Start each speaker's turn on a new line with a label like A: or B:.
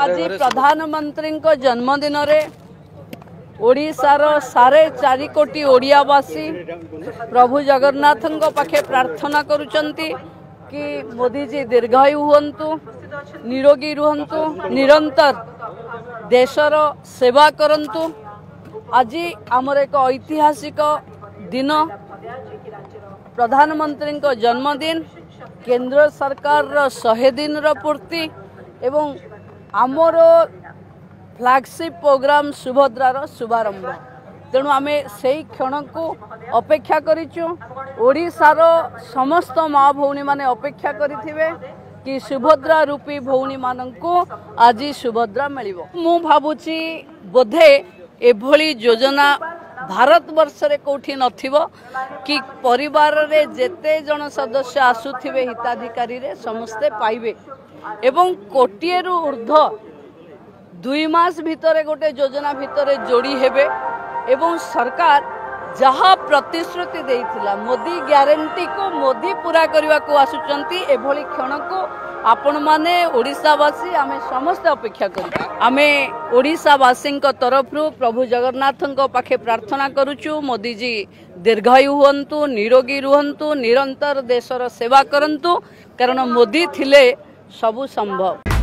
A: आज प्रधानमंत्री जन्मदिन ओडिशार 4.5 कोटी ओडियावासी प्रभु जगन्नाथ पाखे प्रार्थना करुचंती कि मोदी जी दीर्घायु हुंतु, निरोगी रुहंतु, निरंतर देशर सेवा करंतु। आज आमर एक ऐतिहासिक दिन, प्रधानमंत्री जन्मदिन, केंद्र सरकार 100 दिन पूर्ति एवं आमर फ्लैगशिप प्रोग्राम सुभद्रार शुभारंभ। तेणु आम से क्षण को अपेक्षा करिचु। ओडिशार समस्त माँ भौणी माने अपेक्षा करिथिबे कि सुभद्रा रूपी भौणी मानंकु आज सुभद्रा मिलिबो। मु भाबुची बोधे एभली योजना भारत वर्ष रे कोठी नथिबो कि परिवार रे जेते जन सदस्य आसुथिबे हिताधिकारी रे समस्ते पाइबे एवं कोटिएरु ऊर्ध्व 2 मास भितरे गोटे योजना भितरे जोड़ी हेबे एवं सरकार जहाँ प्रतिश्रुति देइथिला मोदी ग्यारंटी को मोदी पूरा करने को आसुचंती। एभली क्षण को आपण माने ओडिशावासी आमे समस्त अपेक्षा करू। आमे ओडिशावासी तरफ प्रभु जगन्नाथ पाखे प्रार्थना करुचु मोदी जी दीर्घायु हुंतु, निरोगी रुहंतु, निरंतर देशर सेवा करंतु, कारण मोदी थिले सबु संभव।